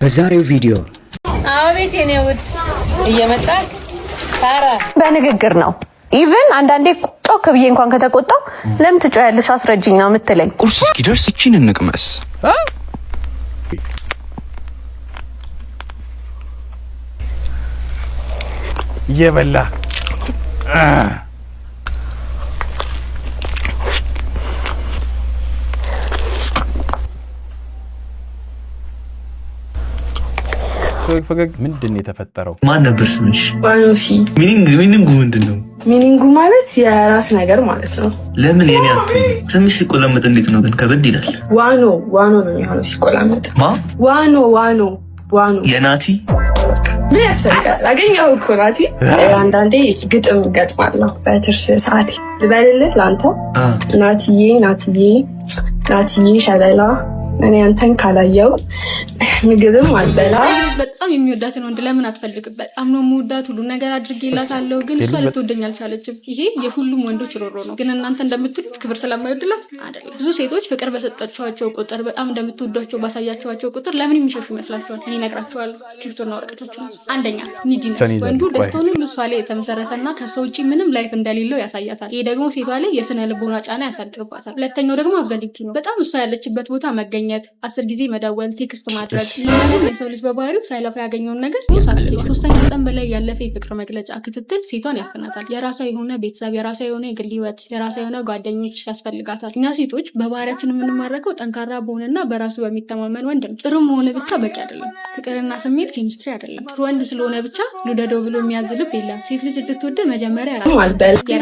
በዛሬው ቪዲዮ አቤት የኔ ውድ እየመጣክ ታራ በንግግር ነው ኢቭን አንዳንዴ ጮክ ብዬ እንኳን ከተቆጣው ለምን ትጮያለሽ አስረጅኝ ነው የምትለኝ። ቁርስ እስኪደርስ እቺን እንቅመስ። እየበላ ፈገግ ምንድን ነው የተፈጠረው? ማን ነበር ስምሽ? ዋኖሲ። ሚኒንጉ ምንድነው? ሚኒንጉ ማለት የራስ ነገር ማለት ነው። ለምን የኔ አትሁን? ስምሽ ሲቆላመጥ እንዴት ነው ግን? ከበድ ይላል። ዋኖ ነው የሚሆነው ሲቆላመጥ። ዋኖ የናቲ ምን ያስፈልጋል? አገኘሁ እኮ ናቲ። አንዳንዴ ግጥም ገጥማለሁ በትርፍ ሰዓቴ። ልበልልህ ለአንተ ናቲዬ ሸበላ እኔ አንተን ካላየው ምግብም አልበላ። በጣም የሚወዳትን ወንድ ለምን አትፈልግም? በጣም ነው የምወዳት፣ ሁሉ ነገር አድርጌላታለሁ፣ ግን እሷ ልትወደኝ አልቻለችም። ይሄ የሁሉም ወንዶች ሮሮ ነው። ግን እናንተ እንደምትሉት ክብር ስለማይወድላት አይደለም። ብዙ ሴቶች ፍቅር በሰጣችኋቸው ቁጥር፣ በጣም እንደምትወዷቸው ባሳያችኋቸው ቁጥር ለምን የሚሸሹ ይመስላችኋል? እኔ እነግራችኋለሁ። እስክሪፕቶና ወረቀታችሁ። አንደኛ ኒዲነስ፣ ወንዱ ደስታውን ሁሉ እሷ ላይ የተመሰረተና ከሷ ውጪ ምንም ላይፍ እንደሌለው ያሳያታል። ይሄ ደግሞ ሴቷ ላይ የስነ ልቦና ጫና ያሳድርባታል። ሁለተኛው ደግሞ አበሊቲ ነው። በጣም እሷ ያለችበት ቦታ መገኘት፣ 10 ጊዜ መደወል፣ ቴክስት ማድረግ። ይሄንን የሰው ልጅ በባህሪው ሳይለፋ ያገኘውን ነገር ይወሳል። ሶስተኛ መጠን በላይ ያለፈ የፍቅር መግለጫ ክትትል ሴቷን ያፈናታል። የራሷ የሆነ ቤተሰብ፣ የራሷ የሆነ የግል ህይወት፣ የራሷ የሆነ ጓደኞች ያስፈልጋታል። እኛ ሴቶች በባህሪያችን የምንማረከው ጠንካራ በሆነና በራሱ በሚተማመን ወንድ ነው። ጥሩ መሆን ብቻ በቂ አይደለም። ፍቅርና ስሜት ኬሚስትሪ አይደለም። ጥሩ ወንድ ስለሆነ ብቻ ልውደደው ብሎ የሚያዝ ልብ የለም። ሴት ልጅ እንድትወደ መጀመሪያ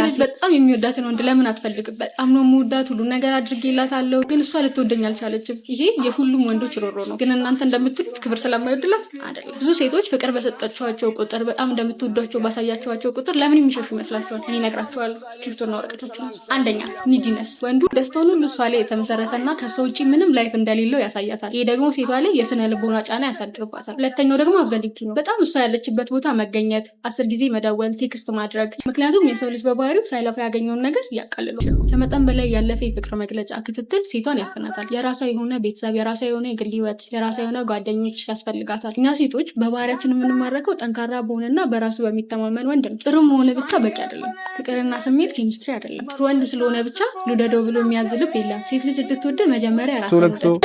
ራስ በጣም የሚወዳትን ወንድ ለምን አትፈልግም? በጣም ነው የምወዳት፣ ሁሉ ነገር አድርጌላታለሁ፣ ግን እሷ ልትወደኝ አልቻለችም። ይሄ የሁሉም ወንዶች ሮሮ ነው። ግን እናንተ እንደምትሉት ክብር ስለማይወድላት አይደለም። ብዙ ሴቶች ፍቅር በሰጣችኋቸው ቁጥር፣ በጣም እንደምትወዷቸው ባሳያችኋቸው ቁጥር ለምን የሚሸሹ ይመስላችኋል? እኔ እነግራችኋለሁ። እስክሪፕቶና ወረቀታችሁ። አንደኛ ኒዲነስ፣ ወንዱ ደስታውን ሁሉ እሷ ላይ የተመሰረተና ከሷ ውጪ ምንም ላይፍ እንደሌለው ያሳያታል። ይሄ ደግሞ ሴቷ ላይ የስነ ልቦና ጫና ያሳድርባታል። ሁለተኛው ደግሞ አበሊቲ ነው። በጣም እሷ ያለችበት ቦታ መገኘት፣ 10 ጊዜ መደወል፣ ቴክስት ማድረግ። ምክንያቱም የሰው ልጅ በባህሪው ሳይለፋ ያገኘውን ነገር ያቃልለው። ከመጠን በላይ ያለፈ የፍቅር መግለጫ ክትትል ሴቷን ያፈናታል። የራሷ የሆነ ቤተሰብ፣ የራሷ የሆነ የግል ህይወት፣ የራሷ የሆነ ጓደኞች ያስፈልጋታል። እኛ ሴቶች በባህሪያችን የምንማረከው ጠንካራ በሆነና በራሱ በሚተማመን ወንድ ነው። ጥሩ መሆን ብቻ በቂ አይደለም። ፍቅርና ስሜት ኬሚስትሪ አይደለም። ጥሩ ወንድ ስለሆነ ብቻ ልውደደው ብሎ የሚያዝ ልብ የለም። ሴት ልጅ እንድትወደ መጀመሪያ ራስ ነው።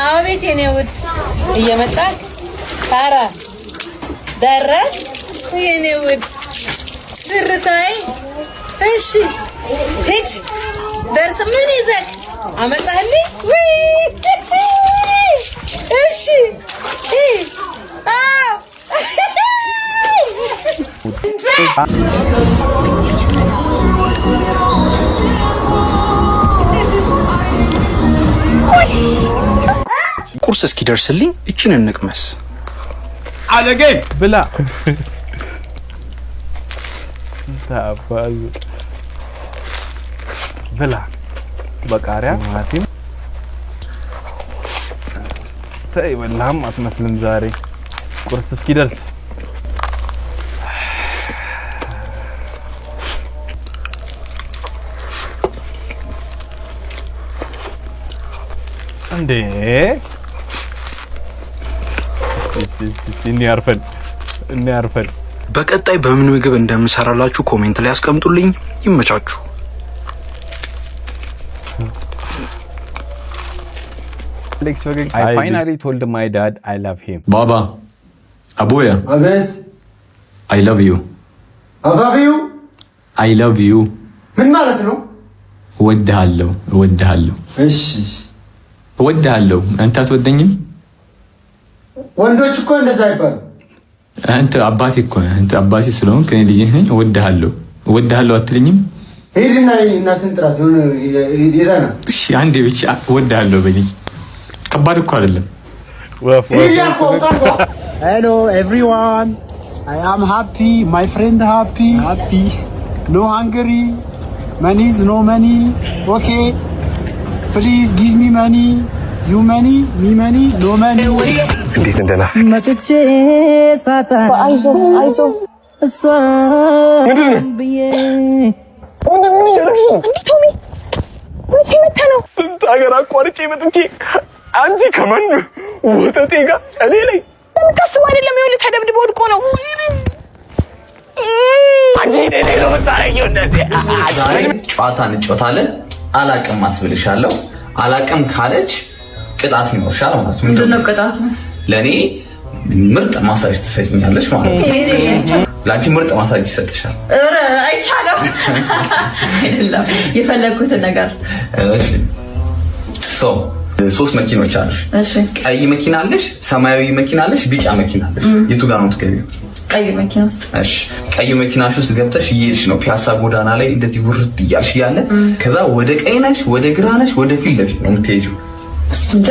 አቤት የኔ ውድ እየመጣክ ታራ ደረስ የኔ ውድ ትርታይ። እሺ ሂጅ ደርስ ምን ይዘህ አመጣህልኝ? እሺ ቁርስ እስኪደርስልኝ እቺን እንቅመስ። አለገኝ ብላ ታባዝ ብላ በቃሪያ ማቲም ተይ በላም አትመስልም ዛሬ ቁርስ እስኪደርስ። እንዴ እንያርፈን። በቀጣይ በምን ምግብ እንደምሰራላችሁ ኮሜንት ላይ አስቀምጡልኝ። ይመቻችሁ። Alex Vagin, I finally told my dad I love him. Baba, Abuya. Abed. I love you. I love you. I love you. ምን ማለት ነው? እወድሃለሁ። እሺ እወድሃለሁ። አንተ አትወደኝም? ወንዶች እኮ እንደዛ አይባሉ። አንተ አባቴ እኮ ነህ። አንተ አባቴ ስለሆንክ እኔ ልጅህ ነኝ። እወድሃለሁ አትልኝም? ሄድና እናትን ጥራት ሆነ ይዘና። እሺ አንዴ ብቻ እወድሃለሁ በልኝ። ከባድ እኮ አይደለም። Hello everyone, I am happy, my friend happy, no hungry, money is no money, okay, please give me money, you money, me money, no money. እንዴት እንደናፈቅ መጥቼ ሳታ አይዞ እሷ ቶሚ መቼ መጣ ነው? ስንት ሀገር አቋርጬ መጥቼ አንቺ ከማን ወተቴ ጋር እኔ ላይ ከሱ አይደለም ይኸውልህ ተደብድቦ ወድቆ ነው አንቺ ነኝ ነው ታረጊው እንደዚህ ጨዋታ እንጫወታለን አላቅም አስብልሻለሁ አላቅም ካለች ቅጣት ይኖርሻል ማለት ነው ምንድነው ቅጣቱ ለኔ ምርጥ ማሳጅ ትሰጪኛለሽ ማለት ነው ላንቺ ምርጥ ማሳጅ ይሰጥሻል አይቻለም አይደለም የፈለኩት ነገር እሺ ሶስት መኪኖች አሉሽ እሺ ቀይ መኪና አለሽ ሰማያዊ መኪና አለሽ ቢጫ መኪና አለሽ የቱ ጋር ነው የምትገቢው ቀይ መኪና ውስጥ እሺ ቀይ መኪናሽ ውስጥ ገብተሽ እየሄድሽ ነው ፒያሳ ጎዳና ላይ እንደዚህ ውርድ እያልሽ ያለ ከዛ ወደ ቀኝ ነሽ ወደ ግራ ነሽ ወደ ፊት ለፊት ነው የምትሄጂው እንጂ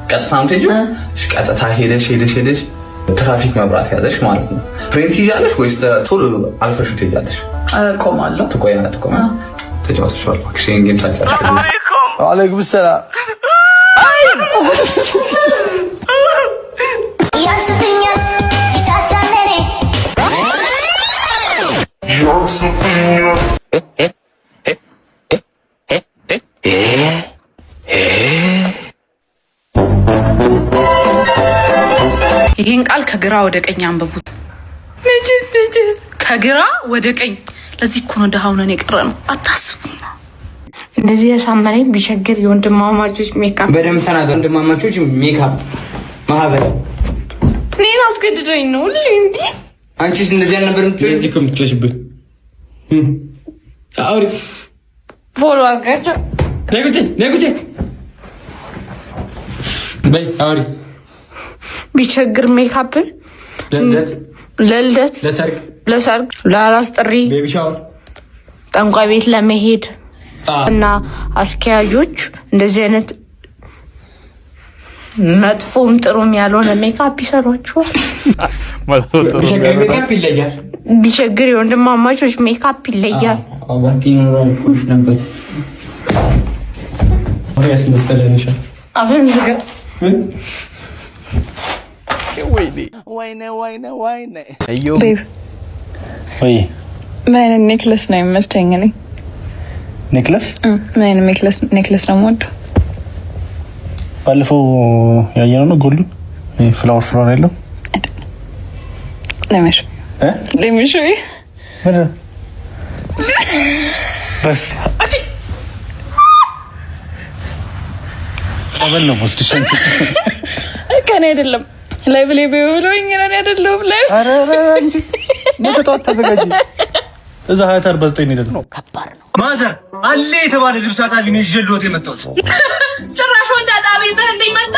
ቀጥታ ነው የምትሄጂው እሺ ቀጥታ ሄደሽ ትራፊክ መብራት ያዘሽ ማለት ነው ፍሬንት ይያለሽ ወይስ ቶሎ አልፈሽ ትሄጃለሽ ቆማለሁ ትቆያለሽ ተጫውተሽዋል ማክሲን ጌም ታጫውተሽ አለይኩም ሰላም ያስብኛል ይሳሳለኔ ይሄን ቃል ከግራ ወደ ቀኝ አንብቡት ከግራ ወደ ቀኝ ለዚህ እኮ ነው ደሃውነን የቀረነው አታስቡ እንደዚህ ያሳመነኝ ቢቸግር የወንድማማቾች ሜካፕ በደም ተናገር ወንድማማቾች ሜካፕ ማህበር እኔን አስገድዶኝ ነው እንዴ አንቺስ እንደዚህ አልነበረም እዚህ ከምትጮሽብኝ አውሪ ፎሎ አርጋጭ ነጉቴ በይ አውሪ ቢቸግር ሜካፕን ለልደት ለሰርግ ለአራስ ጥሪ ቤቢ ሻወር ጠንቋይ ቤት ለመሄድ እና አስኪያጆች እንደዚህ አይነት መጥፎም ጥሩም ያልሆነ ሜካፕ ይሰሯቸዋል ቢቸግር ሜካፕ ይለያል ቢቸግር የወንድማማቾች ሜካፕ ይለያል አባቲ ኖራል ኩሽ ነበር ወይስ መሰለንሽ አሁን ዝጋ ወይኔ አዮ ወይ ምን ኔክለስ ነው የምትመቸኝ እኔ ኔክለስ ምን ኔክለስ ነው የምወደው ባለፈው ያየነው ነው ጎልዱ ፍላወር ያለው ለምሽ ወደ በስ ሰበል ነው ወስድሽ አንቺ ከኔ አይደለም ላይ ብሌ ብሎኝ እኔ አይደለም ላይ አረ እንጂ ሞተቷ ተዘጋጂ እዛ 49 ነው ከባድ ነው ማዘር አለ የተባለ ልብስ አጣቢ ነው ይጀሎት የመጣሁት ጭራሽ ወንድ አጣቢ ዘር እንደመጣ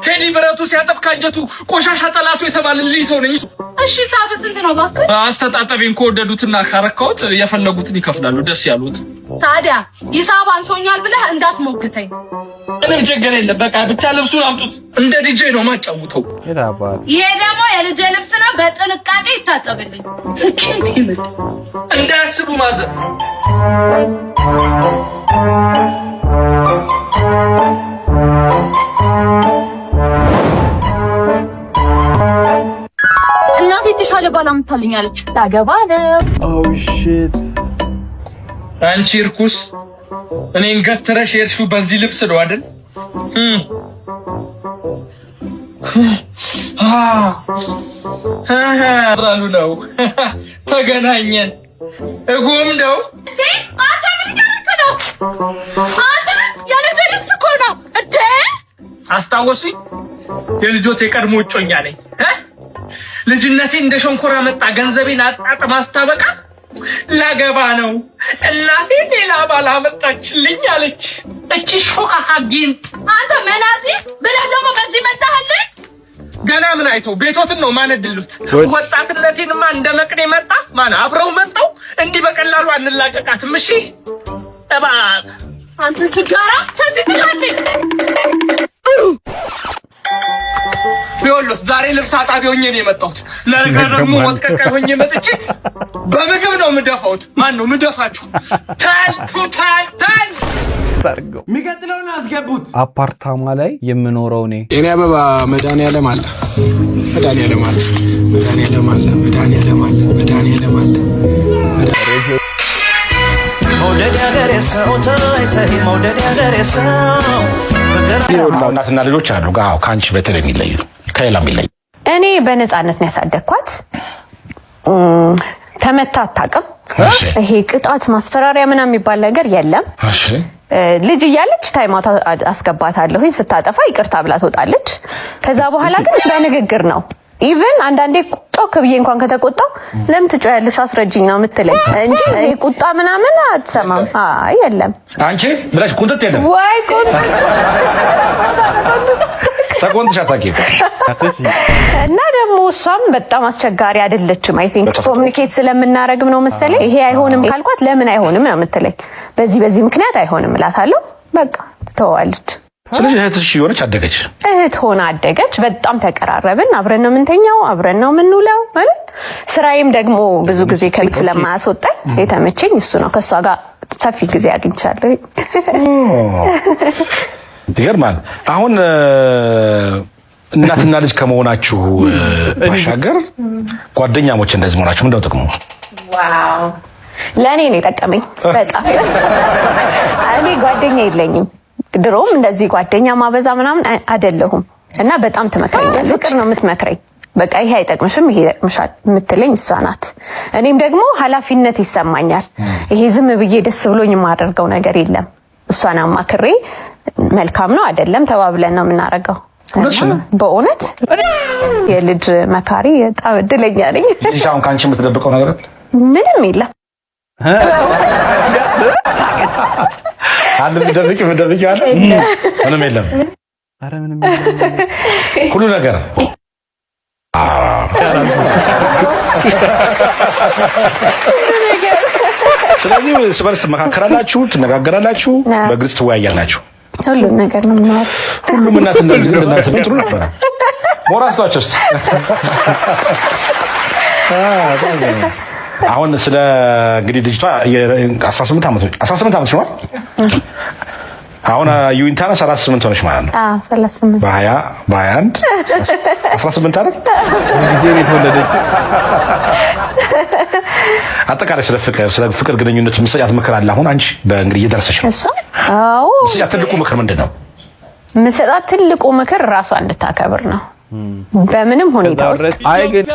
ቴዲ ብረቱ ሲያጠፍ ካንጀቱ ቆሻሻ ጠላቱ የተባለልኝ ሰው ነኝ እሺ ሳብ ስንት ነው ባክ አስተጣጣቢን ከወደዱትና ካረካውት የፈለጉትን ይከፍላሉ ደስ ያሉት ታዲያ ሂሳብ አንሶኛል ብለህ እንዳትሞግተኝ እኔ ችግር የለም በቃ ብቻ ልብሱን አምጡት እንደ ዲጄ ነው ማጫውተው ይሄ ደግሞ የልጄ ልብስ ነው በጥንቃቄ ይታጠብልኝ እንዳያስቡ ማዘር እናቴ ተሻለ ባላ ምታልኛለች ታገባ ነው ኦ ሺት አንቺ እርኩስ እኔን ገትረሽ የሄድሽው በዚህ ልብስ ነው አይደል ራሉ ነው ተገናኘን እጎም ነው አንተ ምን ያደረከው አንተ የልጄ ልብስ እኮ ነው እንዴ አስታወሱኝ የልጆት የቀድሞ እጮኛ ነኝ ልጅነቴ እንደ ሸንኮራ መጣ ገንዘቤን አጣጥማ አስታበቃ ላገባ ነው እናቴ ሌላ ባል አመጣችልኝ አለች እቺ ሾካካ ጊንጥ አንተ መናጢ ብለህ ደግሞ በዚህ መጣህልኝ ገና ምን አይተው ቤቶትን ነው ማነድሉት ወጣትነቴንማ እንደ መቅኔ መጣ ማን አብረው መጣው እንዲህ በቀላሉ አንላቀቃትም እሺ እባብ አንተ ትጋራ ከዚህ ትላለህ ቢወሎት ዛሬ ልብስ አጣቢ ሆኜ ነው የመጣሁት ለነገ ደግሞ ወጥቀቀ ሆኜ መጥቼ በምግብ ነው ምደፋውት ማን ነው ምደፋችሁ ታል ታርገው የሚቀጥለውን አስገቡት አፓርታማ ላይ የምኖረው እኔ የኔ አበባ መድኃኒዓለም አለ መድኃኒዓለም አለ መድኃኒዓለም አለ መድኃኒዓለም አለ መድኃኒዓለም አለ መውደድ ያገሬ ሰው ተይ መውደድ ያገሬ ሰው እናትና ልጆች አሉ ጋር ካንቺ በተለይ የሚለዩ ከሌላ የሚለዩ እኔ በነፃነት ነው ያሳደግኳት። ተመታ አታውቅም። ይሄ ቅጣት ማስፈራሪያ ምናምን የሚባል ነገር የለም። እሺ ልጅ እያለች ታይማታ አስገባታለሁኝ። ስታጠፋ ይቅርታ ብላ ትወጣለች። ከዛ በኋላ ግን በንግግር ነው። ኢቭን አንዳንዴ ጮክ ብዬ እንኳን ከተቆጣው ለምን ትጮያለሽ አስረጅኝ ነው የምትለኝ እንጂ ቁጣ ምናምን አትሰማም። አይ የለም አንቺ ብለሽ ቁንጥጥ የለም ወይ ቁንጥጥ ሰቆንጥሽ አታውቂም። እና ደግሞ እሷም በጣም አስቸጋሪ አይደለችም። አይ ቲንክ ኮሙኒኬት ስለምናረግም ነው መሰለኝ። ይሄ አይሆንም ካልኳት ለምን አይሆንም ነው የምትለኝ። በዚህ ምክንያት አይሆንም እላታለሁ። በቃ ትተዋለች። ስለዚህ እህትሽ የሆነች አደገች፣ እህት ሆና አደገች። በጣም ተቀራረብን። አብረን ነው የምንተኛው፣ አብረን ነው የምንውለው ማለት። ስራዬም ደግሞ ብዙ ጊዜ ከቤት ስለማያስወጣኝ የተመቸኝ እሱ ነው። ከእሷ ጋር ሰፊ ጊዜ አግኝቻለሁ። ይገርማል። አሁን እናትና ልጅ ከመሆናችሁ ባሻገር ጓደኛሞች እንደዚህ መሆናችሁ ምንድነው ጥቅሙ? ዋው ለእኔ ነው የጠቀመኝ በጣም። እኔ ጓደኛ የለኝም። ድሮም እንደዚህ ጓደኛ ማበዛ ምናምን አይደለሁም። እና በጣም ትመክረኛለች። ፍቅር ነው የምትመክረኝ። በቃ ይሄ አይጠቅምሽም ይሄ ይጠቅምሻል የምትለኝ እሷ ናት። እኔም ደግሞ ኃላፊነት ይሰማኛል። ይሄ ዝም ብዬ ደስ ብሎኝ የማደርገው ነገር የለም። እሷን አማክሬ መልካም ነው አይደለም ተባብለን ነው የምናደርገው። በእውነት የልጅ መካሪ በጣም እድለኛ ነኝ። ልጅ አሁን ካንቺ የምትደብቀው ነገር ምንም የለም። አንድ ምደብቂ አለ ምንም የለም። አረ ምንም ሁሉ ነገር ስለዚህ ስበርስ መካከራላችሁ፣ ትነጋገራላችሁ፣ በግልጽ ትወያያላችሁ። ሁሉም ነገር ነው ማለት ሁሉም እናትና ጥሩ ነበር። ሞራስታችሁስ አሁን ስለ እንግዲህ ልጅቷ 18 ዓመት ነው። አሁን ዩኒታና 38 ሆነች ማለት ነው። 38 በ21 18 አይደል ጊዜ ነው የተወለደችው። አጠቃላይ ስለ ፍቅር ግንኙነት ምሰጫት ምክር አለ። አሁን አንቺ በእንግዲህ እየደረሰች ነው። አዎ ምሰጫት ትልቁ ምክር ምንድን ነው? ምሰጣት ትልቁ ምክር ራሷን እንድታከብር ነው በምንም ሁኔታ ውስጥ። አይ ግን